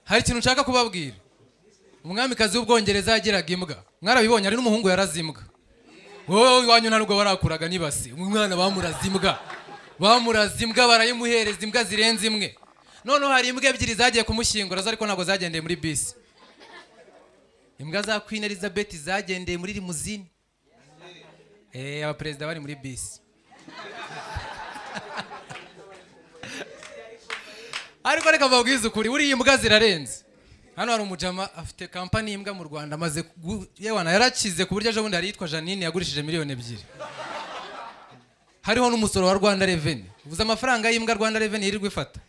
hari ikintu nshaka kubabwira. Umwamikazi w'Ubwongereza yagiraga imbwa. Mwarabibonye, ari n'umuhungu yarazimbwa. Wowe iwanyu nta nubwo barakuraga nibase. Umwana bamurazimbwa. Bamurazimbwa barayimuhereza imbwa zirenze imwe. Noneho hari imbwa ebyiri zagiye kumushyingura ariko ntabwo zagendeye muri bisi. Imbwa za Queen Elizabeth zagendeye muri limousine. Abaperezida bari muri bisi. Ariko reka mbabwize ukuri, buriya imbwa zirarenze. Hano hari umujama afite kampani y'imbwa mu Rwanda, amaze yewana yarakize ku buryo ejobundi yari yitwa Janine yagurishije miliyoni 2. Hariho n'umusoro wa Rwanda Revenue. Uvuze amafaranga y'imbwa Rwanda Revenue yirirwa ifata.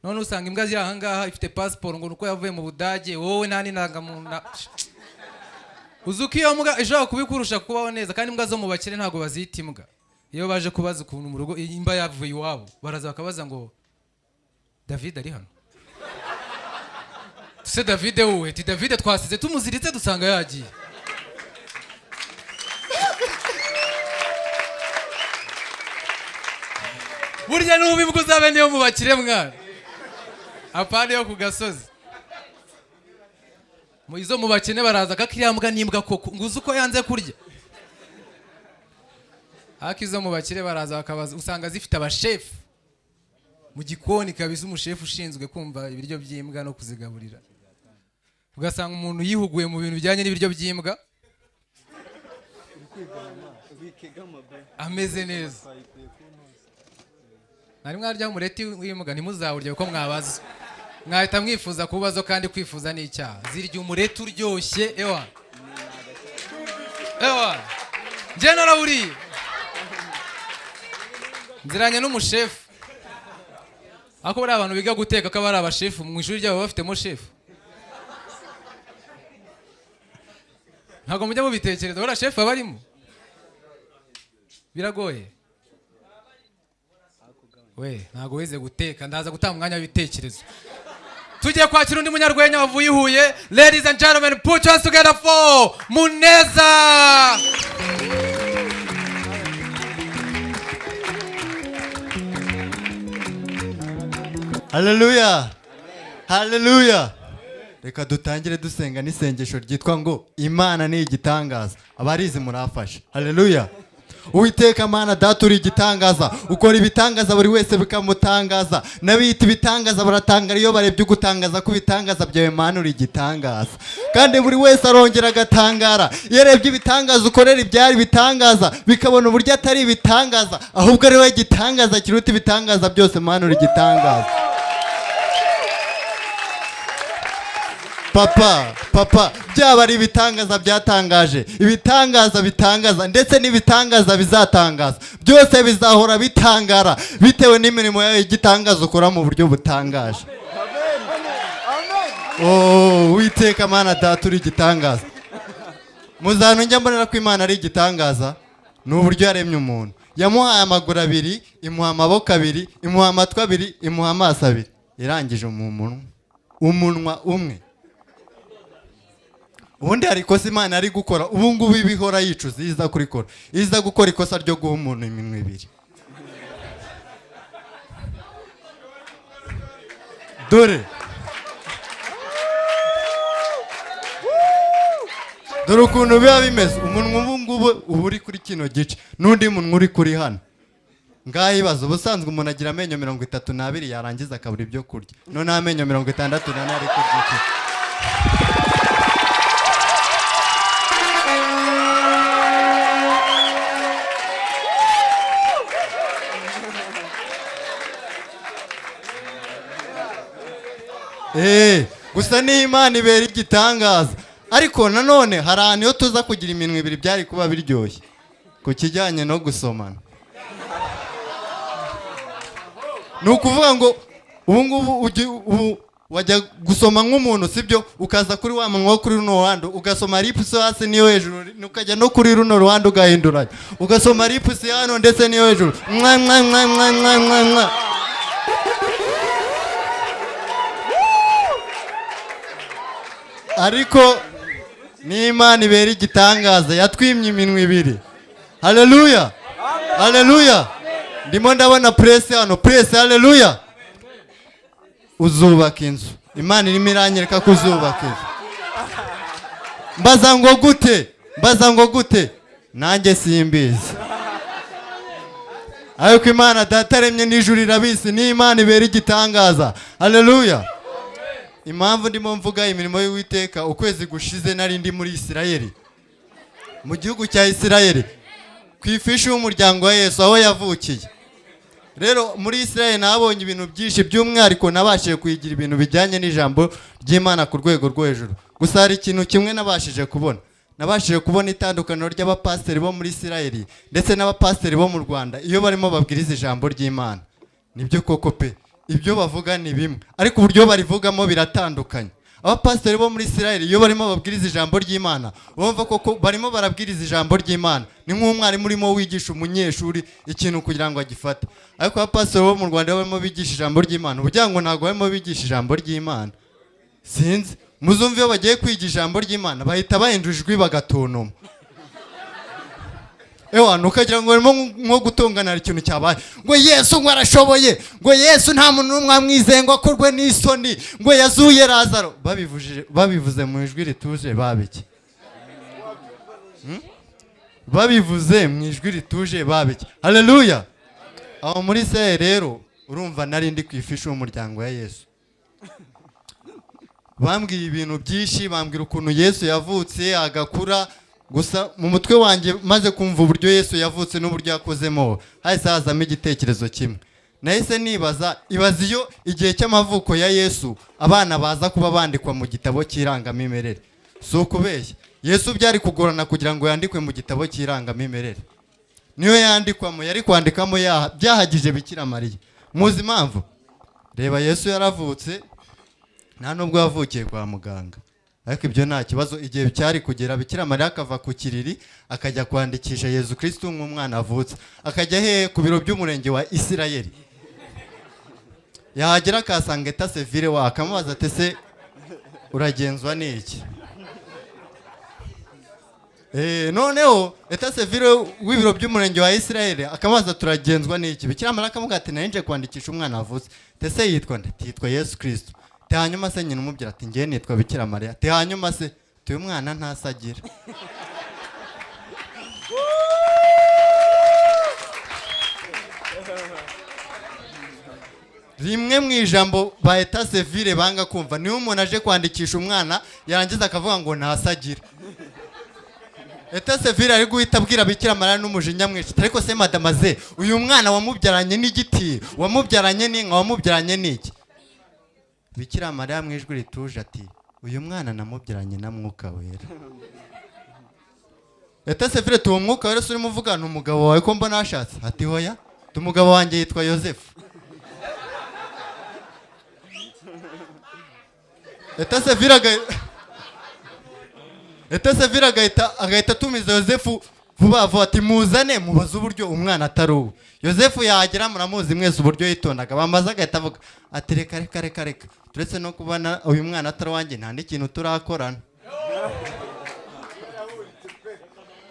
None usanga imbwa ziri ahangaha ifite passport ngo nuko yavuye mu Budage, wowe nta n'indangamuntu. Uzuki iyo mbwa ishaka kubikurusha kubaho neza, kandi imbwa zo mu bakire ntago bazita imbwa. Iyo baje kubaza ukuntu mu rugo imba yavuye iwabo, baraza bakabaza ngo David ari hano. Se David wowe, ti David twasize tumuziritse dusanga yagiye. Burya n'ubu imbwa uzabe niyo mu bakire mwana. Apane yo ku gasozi. Mu izo mu bakene baraza kakiriya mbwa n'imbwa koko nguzi uko yanze kurya. Akizo mu bakire baraza bakabaza, usanga zifite abashefu mu gikoni kabisa, umushefu ushinzwe kumva ibiryo by'imbwa no kuzigaburira. Ugasanga umuntu yihuguye mu bintu bijyanye n'ibiryo by'imbwa ameze neza. Nari mwarya umureti w'imbwa ntimuzawurye uko mwabaza, mwahita mwifuza kubazo, kandi kwifuza ni icyaha. Zirya umureti uryoshye ewa njye naraburiye. Nziranye n'umushefu, ako bari abantu biga guteka ko bari abashefu mu ishuri ryabo bafitemo shefu. Ntabwo mujya mubitekereza bari shefu abarimo, biragoye. We ntabwo weze guteka, ndaza gutanga umwanya w'ibitekerezo. Tugiye kwakira undi munyarwenya wavuye i Huye. Ladies and gentlemen, put your hands together for Muneza. Hallelujah. Hallelujah. Reka dutangire dusenga n'isengesho ryitwa ngo Imana ni igitangaza. Abarizi murafasha. Hallelujah. Uwiteka Mana data uri igitangaza, ukora ibitangaza buri wese bikamutangaza. Nabita ibitangaza baratangara iyo barebye ugutangaza ku bitangaza byawe Mana uri igitangaza. Kandi buri wese arongera agatangara iyo arebye ibitangaza ukorera ibyari bitangaza, bikabona uburyo atari ibitangaza ahubwo ari we gitangaza kiruta ibitangaza byose. Mana uri igitangaza. Papa, byaba ari ibitangaza byatangaje, ibitangaza bitangaza, ndetse n'ibitangaza bizatangaza, byose bizahora bitangara bitewe n'imirimo yawe igitangaza ukora mu buryo butangaje. Uwiteka Mana data uri igitangaza. Muzantu njya mbonera ko Imana ari igitangaza ni uburyo yaremye umuntu. Yamuhaye amaguru 2, imuha amaboko 2, imuha amatwi 2, imuha amaso 2, irangije umunwa umwe. Ubundi hari ikosa Imana ari gukora, ubu ngubu ibihora yicuza iza kurikora, iza gukora ikosa ryo guha umuntu iminwa 2. Dore ukuntu biba bimeze. Umunwa ubu ngubu uba uri kuri kino gice, n'undi munwa uri kuri hano. Ngaho ibazo, ubusanzwe umuntu agira amenyo 32 yarangiza akabura ibyo kurya, none amenyo 64 ari kurya. Gusa ni Imana ibera igitangaza. Ariko nanone hari ahantu iyo tuza kugira iminwa 2 byari kuba biryoshye ku kijyanye no gusomana. Ni ukuvuga ngo ubu ngubu wajya gusoma nk'umuntu sibyo, ukaza kuri wa munwa wo kuri runo ruhande ugasoma lips hasi niyo hejuru, ukajya no kuri runo ruhande ugahinduranya ugasoma lips hano ndetse niyo hejuru. Ariko ni Imana ibera igitangaza, yatwimye iminwa 2. Hallelujah. Hallelujah. Ndimo ndabona press hano, press. Hallelujah. Uzubaka inzu imana irimo iranyereka kuzubaka inzu. mbaza ngo gute nanjye simbizi, ariko imana data aremye n'ijuru irabizi, ni imana ibera igitangaza. Haleluya. Impamvu ndimo mvuga imirimo y'Uwiteka, ukwezi gushize nari ndi muri Isirayeli, mu gihugu cya Isirayeli, ku ifishi y'umuryango wa Yesu aho yavukiye. Rero muri Isirayeli nabonye ibintu byinshi, by'umwihariko nabashije kuyigira ibintu bijyanye n'ijambo ry'Imana ku rwego rwo hejuru. Gusa hari ikintu kimwe nabashije kubona itandukaniro ry'abapasiteri bo muri Isirayeli ndetse n'abapasiteri bo mu Rwanda iyo barimo babwiriza ijambo ry'Imana. Nibyo koko pe, ibyo bavuga ni bimwe ariko uburyo barivugamo biratandukanye. Abapasiteri bo muri Isirayeli iyo barimo babwiriza ijambo ry'Imana bumva koko barimo barabwiriza ijambo ry'Imana, ni nk'umwarimu urimo wigisha umunyeshuri ikintu kugira ngo agifate. Ariko abapasiteri bo mu Rwanda barimo bigisha ijambo ry'Imana ubugira ngo ntabwo barimo bigisha ijambo ry'Imana. Sinzi, muzumva iyo bagiye kwigisha ijambo ry'Imana bahita bahindura ijwi bagatontoma. Ukagira ngo barimo nko gutongana ikintu cyabaye, ngo Yesu ngo arashoboye, ngo Yesu nta muntu n'umwe amwizeye ngo akorwe n'isoni, ngo yazuye Lazaro. Babivuze mu ijwi rituje babiki? Babivuze mu ijwi rituje babiki? Haleluya. Aho muri se rero urumva nari ndi ku ifishi y'umuryango ya Yesu. Bambwiye ibintu byinshi, bambwira ukuntu Yesu yavutse agakura. Gusa mu mutwe wanjye maze kumva uburyo Yesu yavutse n'uburyo yakozemo, hahise hazamo igitekerezo kimwe. Nahise nibaza, iyo igihe cy'amavuko ya Yesu abana baza kuba bandikwa mu gitabo cy'irangamimerere. Si ukubeshya, Yesu byari kugorana kugira ngo yandikwe mu gitabo cy'irangamimerere. Niyo yandikwamo yari kwandikamo byahagije Bikira Mariya. Muzi impamvu? Reba, Yesu yaravutse nta nubwo yavukiye kwa muganga, ariko ibyo nta kibazo. Igihe cyari kugera Bikira Mariya akava ku kiriri akajya kwandikisha Yesu Kristo nk'umwana avutse, akajya hehe? Ku biro by'umurenge wa Isirayeli. Yahagera akasanga eta civile wa, akamubaza ati se uragenzwa n'iki? Noneho eta civile w'ibiro by'umurenge wa Isirayeli akamubaza turagenzwa n'iki? Bikira Mariya akamubwira ati narinje kwandikisha umwana avutse. Ese yitwa nde? Yitwa Yesu Kristo. Hanyuma se nyina umubwira ati ngiye nitwa Bikira Mariya. Hanyuma se uyu mwana ntasagira. Rimwe mu ijambo ba eta civile banga kumva, niyo umuntu aje kwandikisha umwana yarangiza akavuga ngo ntasagira. Eta civile ari guhita abwira Bikira Mariya n'umujinya mwinshi, ariko se madamaze, uyu mwana wamubyaranye n'igiti, wamubyaranye n'inka, wamubyaranye n'iki? Bikira Mariya mu ijwi rituje ati uyu mwana namubyaranye na Mwuka Wera. Eta civile tuwo Mwuka Wera urimo uvugana umugabo wawe ko mbona ashatse? Ati hoya, umugabo wanjye yitwa Yosefu. Eta civile agahita atumiza Yosefu vuba vuba ati muzane mubaze uburyo umwana atari uwe. Yosefu yahagera muramuzi mwese uburyo yitondaga, bamaze agahita avuga ati reka turetse no kubana uyu mwana atari wanjye nta n'ikintu turakorana.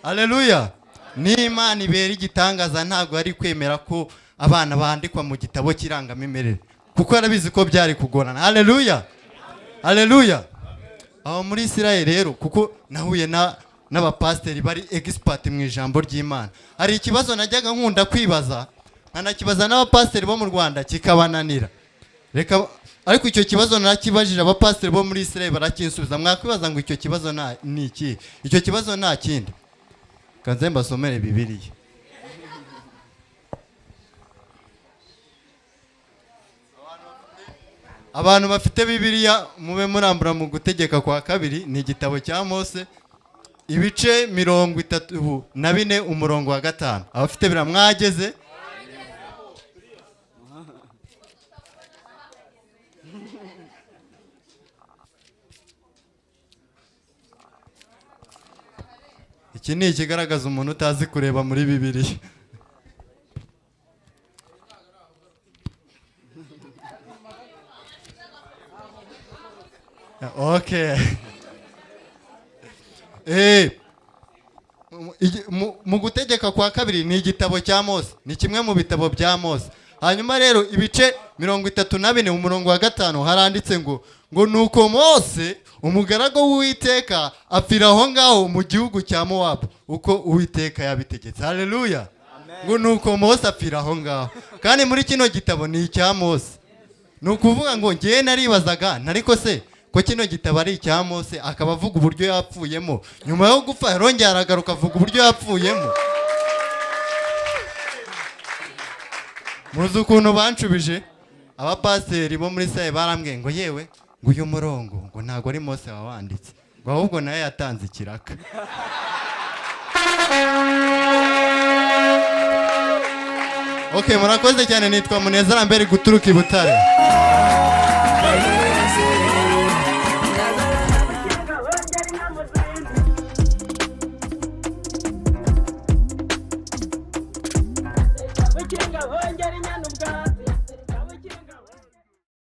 Haleluya. Ni Imana ibera igitangaza, ntabwo ari kwemera ko abana bandikwa mu gitabo cy'irangamimerere kuko arabizi ko byari kugorana. Haleluya. Haleluya. Aho muri Isirayeli rero kuko nahuye n'abapasiteri bari expert mu ijambo ry'Imana, hari ikibazo najyaga nkunda kwibaza, nkanakibaza n'abapasiteri bo mu Rwanda kikabananira. Ariko icyo kibazo narakibajije abapasiteri bo muri Isirayeli barakinsubiza. Mwakwibaza ngo icyo kibazo ni iki? Icyo kibazo nta kindi. Kanze mbasomere Bibiliya. Abantu bafite Bibiliya mube murambura mu Gutegeka kwa kabiri, ni igitabo cya Mose, ibice 34 umurongo wa 5. Abafite biramwageze. Iki ni ikigaragaza umuntu utazi kureba muri Bibiliya. Okay. Mu Gutegeka kwa kabiri ni igitabo cya Mose, ni kimwe mu bitabo bya Mose. hanyuma rero ibice 34 umurongo wa 5 haranditse ngo nuko Mose umugaragu w'Uwiteka apfira aho ngaho mu gihugu cya Mowabu uko Uwiteka yabitegetse. Haleluya. Ngo nuko Mose apfira aho ngaho, kandi muri kino gitabo ni icya Mose. Nukuvuga ngo ngiye naribazaga nariko se ko kino gitabo ari icya Mose akaba avuga uburyo yapfuyemo, nyuma yo gupfa yarongera aragaruka avuga uburyo yapfuyemo. Muzi ukuntu banshubije abapasiteri bo muri saye barambwiye ngo yewe ngo uyu murongo ngo ntago ari Mose wawanditse, ngo ahubwo nawe yatanze ikiraka. Okay, murakoze cyane. Nitwa Munezero Mbere guturuka i Butare. Wengeri nyano